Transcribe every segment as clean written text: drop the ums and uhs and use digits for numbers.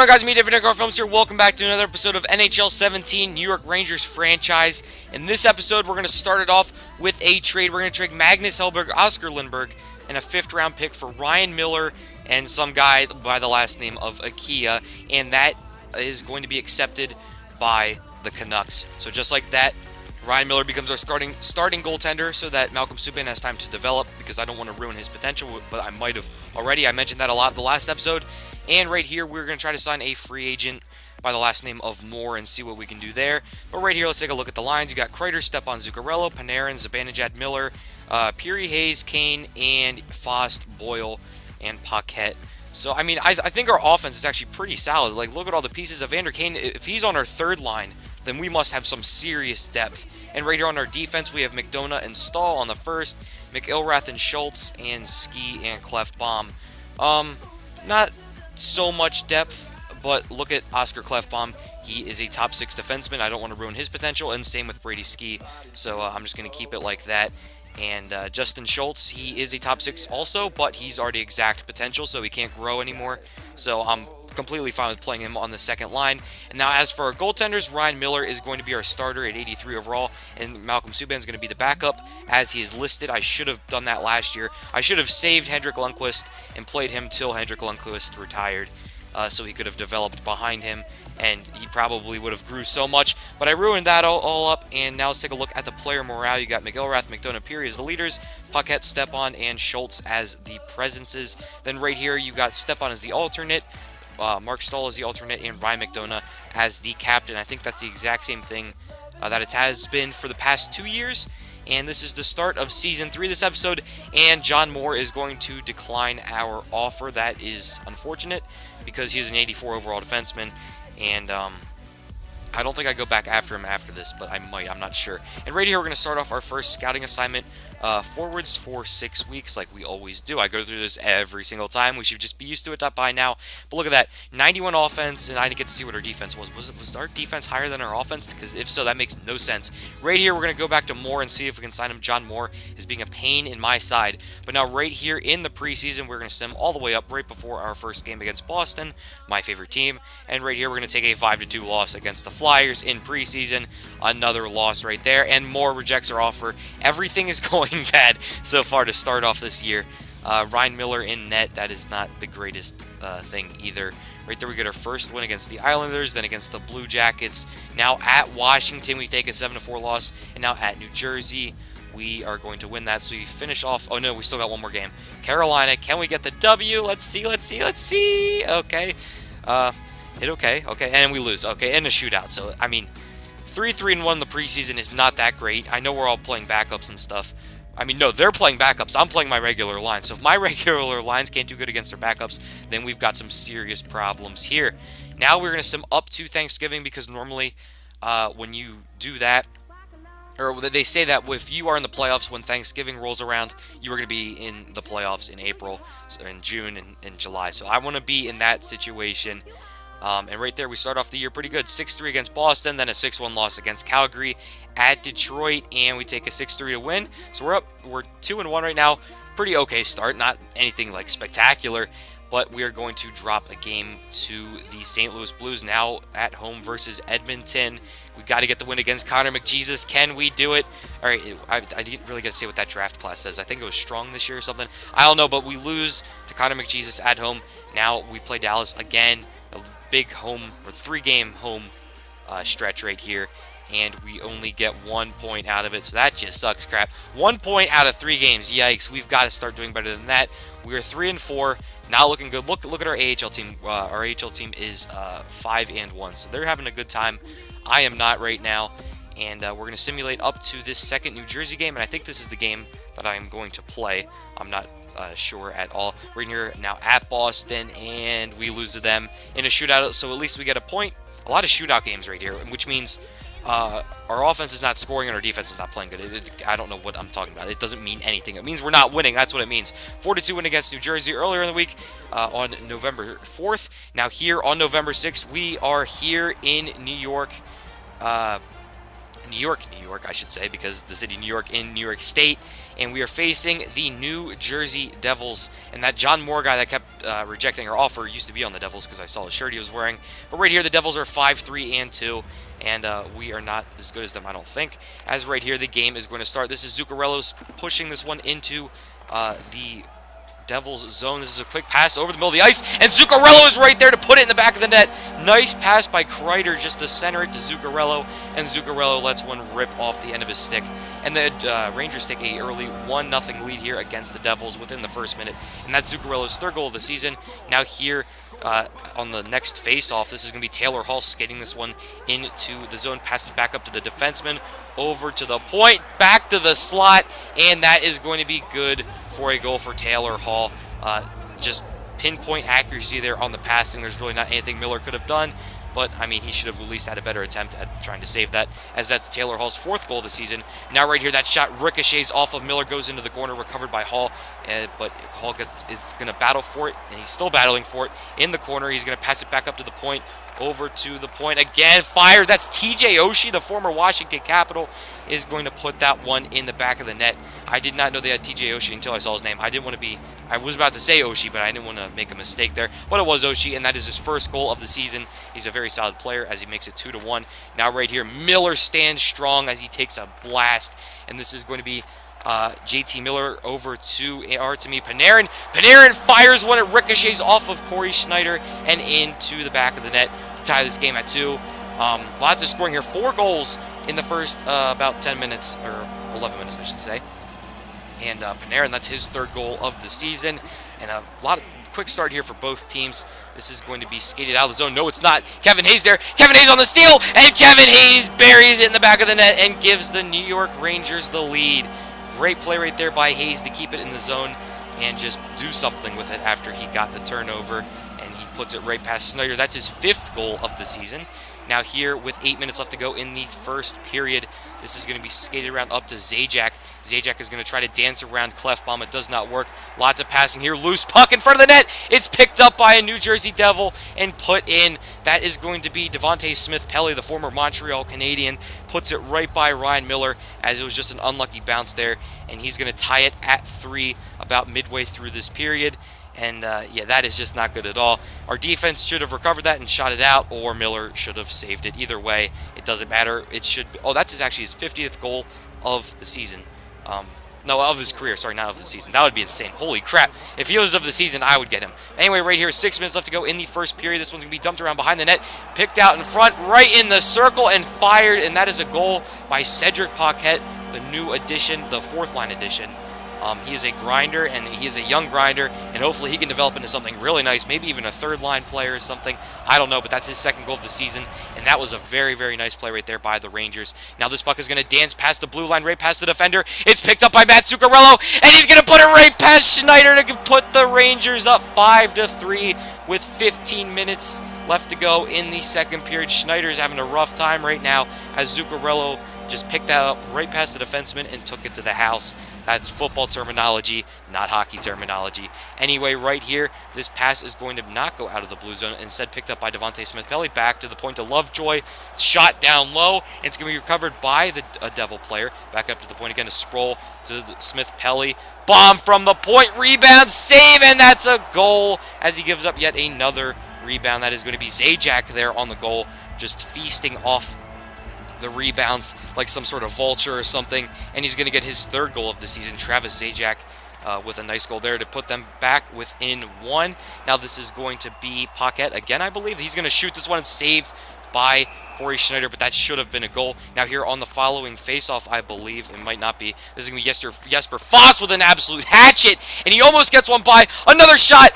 going on, guys? Me, DanCarFilms here. Welcome back to another episode of NHL 17 New York Rangers franchise. In this episode, we're going to start it off with a trade. We're going to trade Magnus Hellberg, Oscar Lindberg, and a 5th-round pick for Ryan Miller and some guy by the last name of Akia, and that is going to be accepted by the Canucks. So just like that, Ryan Miller becomes our starting goaltender so that Malcolm Subban has time to develop, because I don't want to ruin his potential, but I might have already. I mentioned that a lot the last episode. And right here, we're going to try to sign a free agent by the last name of Moore and see what we can do there. But right here, let's take a look at the lines. You got Kreider, Stepan, Zuccarello, Panarin, Zibanejad, Miller, Piri, Hayes, Kane, and Fost, Boyle, and Paquette. So, I mean, I think our offense is actually pretty solid. Like, look at all the pieces. Evander Kane, if he's on our third line, then we must have some serious depth. And right here on our defense, we have McDonough and Stahl on the first, McIlrath and Schultz, and Ski and Clefbaum. Not so much depth, but look at Oscar Clefbaum. He is a top 6 defenseman. I don't want to ruin his potential, and same with Brady Ski. So I'm just going to keep it like that. And Justin Schultz, he is a top 6 also, but he's already exact potential, so he can't grow anymore. So I'm completely fine with playing him on the second line. And now as for our goaltenders, Ryan Miller is going to be our starter at 83 overall, and Malcolm Subban is going to be the backup as he is listed. I should have done that last year. I should have saved Henrik Lundqvist and played him till Henrik Lundqvist retired, so he could have developed behind him, and he probably would have grew so much. But I ruined that all up, and now let's take a look at the player morale. You got McIlrath, McDonough, Piri as the leaders, Paquette, Stepan, and Schultz as the presences. Then right here, you got Stepan as the alternate, Mark Stahl as the alternate, and Ryan McDonough as the captain. I think that's the exact same thing that it has been for the past 2 years. And this is the start of Season 3 this episode, and John Moore is going to decline our offer. That is unfortunate, because he's an 84 overall defenseman, and I don't think I go back after him after this, but I might. I'm not sure. And right here, we're going to start off our first scouting assignment, forwards for 6 weeks, like we always do. I go through this every single time. We should just be used to it by now. But look at that, 91 offense, and I didn't get to see what our defense was. Was our defense higher than our offense? Because if so, that makes no sense. Right here, we're going to go back to Moore and see if we can sign him. John Moore is being a pain in my side. But now right here in the preseason, we're going to send him all the way up right before our first game against Boston, my favorite team. And right here, we're going to take a 5-2 loss against the Flyers in preseason. Another loss right there, and Moore rejects our offer. Everything is going bad so far to start off this year. Ryan Miller in net, that is not the greatest thing either. Right there, we get our first win against the Islanders, then against the Blue Jackets. Now at Washington, we take a 7-4 loss, and now at New Jersey, we are going to win that. So we finish off. Oh no, we still got one more game. Carolina, can we get the W? Let's see. Okay. Hit okay, and we lose. Okay, and a shootout. So, I mean, 3-3-1 in the preseason is not that great. I know we're all playing backups and stuff. I mean, no, they're playing backups. I'm playing my regular line. So if my regular lines can't do good against their backups, then we've got some serious problems here. Now we're going to sim up to Thanksgiving, because normally when you do that, or they say that if you are in the playoffs when Thanksgiving rolls around, you are going to be in the playoffs in April, so in June, and July. So I want to be in that situation. And right there, we start off the year pretty good. 6-3 against Boston, then a 6-1 loss against Calgary, at Detroit, and we take a 6-3 to win. So we're 2-1 right now. Pretty okay start, not anything like spectacular, but we are going to drop a game to the St. Louis Blues now at home versus Edmonton. We got to get the win against Connor McJesus. Can we do it? All right, I didn't really get to say what that draft class says. I think it was strong this year or something. I don't know, but we lose to Connor McJesus at home. Now we play Dallas again. A big home, or 3-game home stretch right here, and we only get 1 point out of it, so that just sucks crap. 1 point out of 3 games, yikes. We've got to start doing better than that. We're 3-4, not looking good. Look at our AHL team. Our AHL team is 5-1, so they're having a good time. I am not right now, and we're going to simulate up to this second New Jersey game, and I think this is the game that I am going to play. I'm not sure at all. We're in here now at Boston, and we lose to them in a shootout, so at least we get a point. A lot of shootout games right here, which means our offense is not scoring and our defense is not playing good. I don't know what I'm talking about. It doesn't mean anything. It means we're not winning. That's what it means. 4-2 win against New Jersey earlier in the week on November 4th. Now here on November 6th, we are here in New York. New York, I should say, because the city of New York in New York State. And we are facing the New Jersey Devils. And that John Moore guy that kept rejecting our offer used to be on the Devils because I saw the shirt he was wearing. But right here, the Devils are 5-3-2. And we are not as good as them, I don't think. As right here, the game is going to start. This is Zuccarello's pushing this one into the Devils zone. This is a quick pass over the middle of the ice, and Zuccarello is right there to put it in the back of the net. Nice pass by Kreider just to center it to Zuccarello, and Zuccarello lets one rip off the end of his stick. And the Rangers take a early 1-0 lead here against the Devils within the first minute, and that's Zuccarello's third goal of the season. Now here on the next face-off, this is going to be Taylor Hall skating this one into the zone, passes back up to the defenseman, over to the point, back to the slot, and that is going to be good for a goal for Taylor Hall. Just pinpoint accuracy there on the passing. There's really not anything Miller could have done, but, I mean, he should have at least had a better attempt at trying to save that, as that's Taylor Hall's fourth goal of the season. Now right here, that shot ricochets off of Miller, goes into the corner, recovered by Hall, but Hall is going to battle for it, and he's still battling for it in the corner. He's going to pass it back up to the point, over to the point again, fired. That's TJ Oshie, the former Washington Capital, is going to put that one in the back of the net. I did not know they had TJ Oshie until I saw his name. I was about to say Oshie, but I didn't want to make a mistake there. But it was Oshie, and that is his first goal of the season. He's a very solid player as he makes it 2-1. Now right here, Miller stands strong as he takes a blast, and this is going to be JT Miller over to Artemi Panarin. Panarin fires one, it ricochets off of Corey Schneider and into the back of the net to tie this game at 2. Lots of scoring here. 4 goals in the first about 10 minutes, or 11 minutes, I should say. And Panarin, that's his third goal of the season. And a lot of quick start here for both teams. This is going to be skated out of the zone. No, it's not. Kevin Hayes there. Kevin Hayes on the steal, and Kevin Hayes buries it in the back of the net and gives the New York Rangers the lead. Great play right there by Hayes to keep it in the zone and just do something with it after he got the turnover, and he puts it right past Snyder. That's his 5th goal of the season. Now here, with 8 minutes left to go in the first period, this is going to be skated around up to Zajac. Zajac is going to try to dance around Clefbaum. It does not work. Lots of passing here. Loose puck in front of the net. It's picked up by a New Jersey Devil and put in. That is going to be Devontae Smith-Pelly, the former Montreal Canadian. Puts it right by Ryan Miller, as it was just an unlucky bounce there. And he's going to tie it at 3 about midway through this period. And, yeah, that is just not good at all. Our defense should have recovered that and shot it out, or Miller should have saved it. Either way, it doesn't matter. It should be, oh, that's actually his 50th goal of the season. No, of his career. Sorry, not of the season. That would be insane. Holy crap. If he was of the season, I would get him. Anyway, right here, 6 minutes left to go in the first period. This one's going to be dumped around behind the net, picked out in front, right in the circle, and fired. And that is a goal by Cedric Paquette, the new addition, the 4th-line addition. He is a grinder, and he is a young grinder, and hopefully he can develop into something really nice, maybe even a 3rd-line player or something. I don't know, but that's his 2nd goal of the season, and that was a very, very nice play right there by the Rangers. Now this puck is going to dance past the blue line, right past the defender. It's picked up by Matt Zuccarello, and he's going to put it right past Schneider to put the Rangers up 5-3 with 15 minutes left to go in the second period. Schneider's having a rough time right now as Zuccarello just picked that up right past the defenseman and took it to the house. That's football terminology, not hockey terminology. Anyway, right here, this pass is going to not go out of the blue zone. Instead, picked up by Devontae Smith-Pelly, back to the point to Lovejoy. Shot down low, and it's going to be recovered by the Devil player. Back up to the point again to Sproul, to Smith-Pelly. Bomb from the point, rebound, save, and that's a goal as he gives up yet another rebound. That is going to be Zajac there on the goal, just feasting off the rebounds like some sort of vulture or something, and he's going to get his 3rd goal of the season. Travis Zajac with a nice goal there to put them back within 1. Now this is going to be Paquette again, I believe. He's going to shoot this one, and saved by Corey Schneider, but that should have been a goal. Now here on the following faceoff, I believe, it might not be, this is going to be Jesper Foss with an absolute hatchet, and he almost gets one by. Another shot,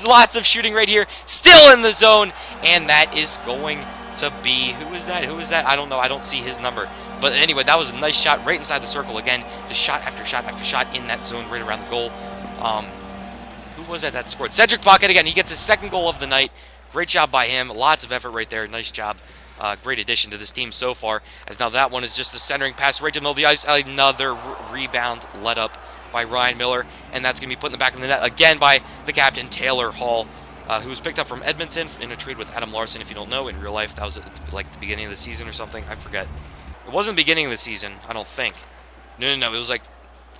lots of shooting right here, still in the zone, and that is going to be, who is that? I don't know. I don't see his number. But anyway, that was a nice shot right inside the circle again. Just shot after shot after shot in that zone right around the goal. Who was that scored? Cedric Paquette again. He gets his 2nd goal of the night. Great job by him. Lots of effort right there. Nice job. Great addition to this team so far. As now that one is just a centering pass right to the middle of the ice. Another rebound let up by Ryan Miller. And that's going to be put in the back of the net again by the captain, Taylor Hall. who was picked up from Edmonton in a trade with Adam Larson. If you don't know, in real life, that was at, like the beginning of the season or something. I forget. It wasn't the beginning of the season, I don't think. No. It was like,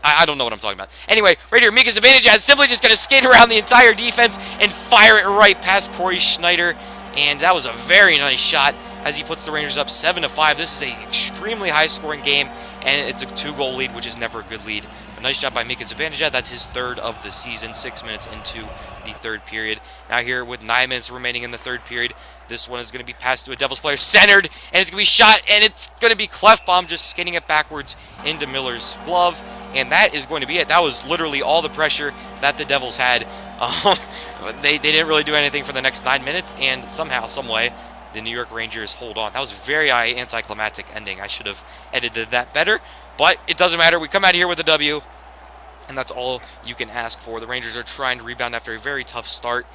I don't know what I'm talking about. Anyway, right here, Mika Zibanejad simply just going to skate around the entire defense and fire it right past Corey Schneider. And that was a very nice shot as he puts the Rangers up 7-5. This is an extremely high-scoring game, and it's a 2-goal lead, which is never a good lead. But nice job by Mika Zibanejad. That's his third of the season, 6 minutes into the third period. Now here with 9 minutes remaining in the third period, this one is going to be passed to a Devils player, centered, and it's going to be shot, and it's going to be Clefbaum just skating it backwards into Miller's glove. And that is going to be it. That was literally all the pressure that the Devils had. They didn't really do anything for the next 9 minutes, and somehow, some way, the New York Rangers hold on. That was a very anticlimactic ending. I should have edited that better, but it doesn't matter. We come out here with a W, and that's all you can ask for. The Rangers are trying to rebound after a very tough start.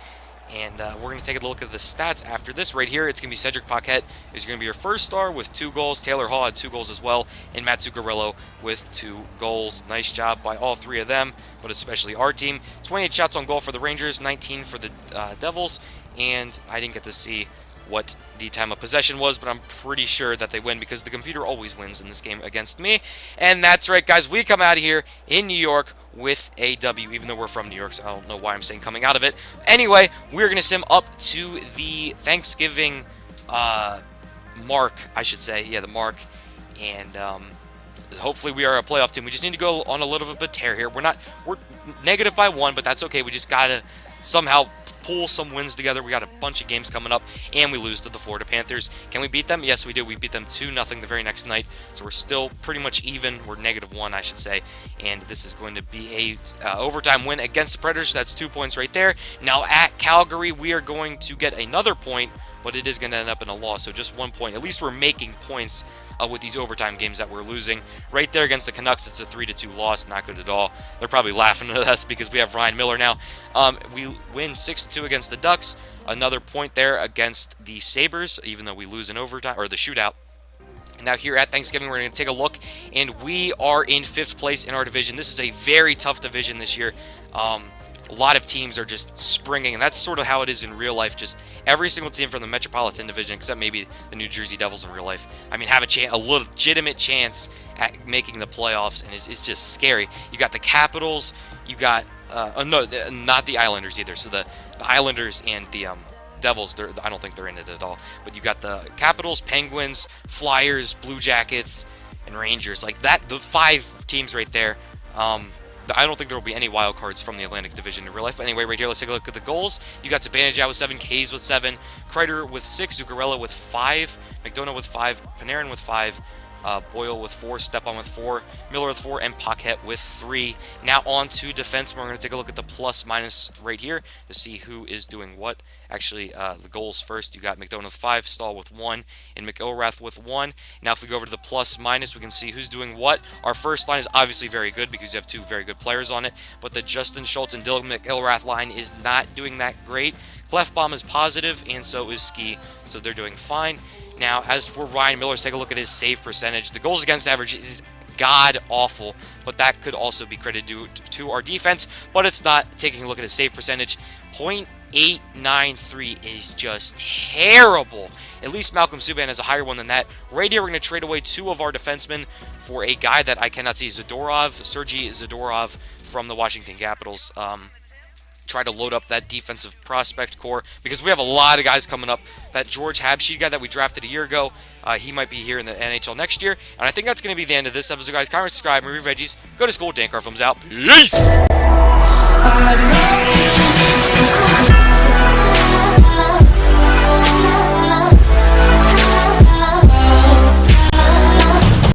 And we're going to take a look at the stats after this right here. It's going to be Cedric Paquette is going to be your first star with 2 goals. Taylor Hall had 2 goals as well. And Matt Zuccarello with 2 goals. Nice job by all 3 of them, but especially our team. 28 shots on goal for the Rangers, 19 for the Devils. And I didn't get to see what the time of possession was, but I'm pretty sure that they win because the computer always wins in this game against me. And that's right, guys. We come out of here in New York with a W, even though we're from New York, so I don't know why I'm saying coming out of it. Anyway, we're going to sim up to the Thanksgiving mark, I should say. Yeah, the mark. And hopefully we are a playoff team. We just need to go on a little bit of a tear here. We're negative by 1, but that's okay. We just got to somehow pull some wins together. We got a bunch of games coming up, and we lose to the Florida Panthers. Can we beat them? Yes, we do. We beat them 2-0 the very next night, so we're still pretty much even. We're -1, I should say, and this is going to be a overtime win against the Predators. That's 2 points right there. Now at Calgary, we are going to get another point, but it is going to end up in a loss, so just 1 point. At least we're making points with these overtime games that we're losing. Right there against the Canucks, it's a 3-2 loss. Not good at all. They're probably laughing at us because we have Ryan Miller now. We win 6-2 against the Ducks. Another point there against the Sabres, even though we lose in overtime, or the shootout. And now here at Thanksgiving, we're going to take a look, and we are in 5th place in our division. This is a very tough division this year. A lot of teams are just springing, and that's sort of how it is in real life. Just every single team from the Metropolitan Division, except maybe the New Jersey Devils in real life, I mean, have a legitimate chance at making the playoffs, and it's just scary. You got the Capitals, you got, no, not the Islanders either. So the Islanders and the Devils, I don't think they're in it at all. But you got the Capitals, Penguins, Flyers, Blue Jackets, and Rangers. Like that, the 5 teams right there. I don't think there will be any wild cards from the Atlantic Division in real life. But anyway, right here, let's take a look at the goals. You got Zibanejad with 7, Kays with 7, Kreider with 6, Zuccarello with 5, McDonough with 5, Panarin with 5, Boyle with 4, Stepan with 4, Miller with 4, and Paquette with 3. Now on to defense. We're going to take a look at the plus-minus right here to see who is doing what. Actually, the goals first. You got McDonough with 5, Stahl with 1, and McIlrath with 1. Now if we go over to the plus-minus, we can see who's doing what. Our first line is obviously very good because you have 2 very good players on it, but the Justin Schultz and Dylan McIlrath line is not doing that great. Clefbaum is positive, and so is Ski, so they're doing fine. Now, as for Ryan Miller, let's take a look at his save percentage. The goals against average is god-awful, but that could also be credited to our defense, but it's not. Taking a look at his save percentage, .893 is just terrible. At least Malcolm Subban has a higher one than that. Right here, we're going to trade away 2 of our defensemen for a guy that I cannot see, Sergei Zadorov from the Washington Capitals. Try to load up that defensive prospect core because we have a lot of guys coming up. That George Habshe guy that we drafted a year ago, he might be here in the NHL next year. And I think that's going to be the end of this episode, guys. Comment, subscribe, and review veggies. Go to school. DanCarFilms out. Peace!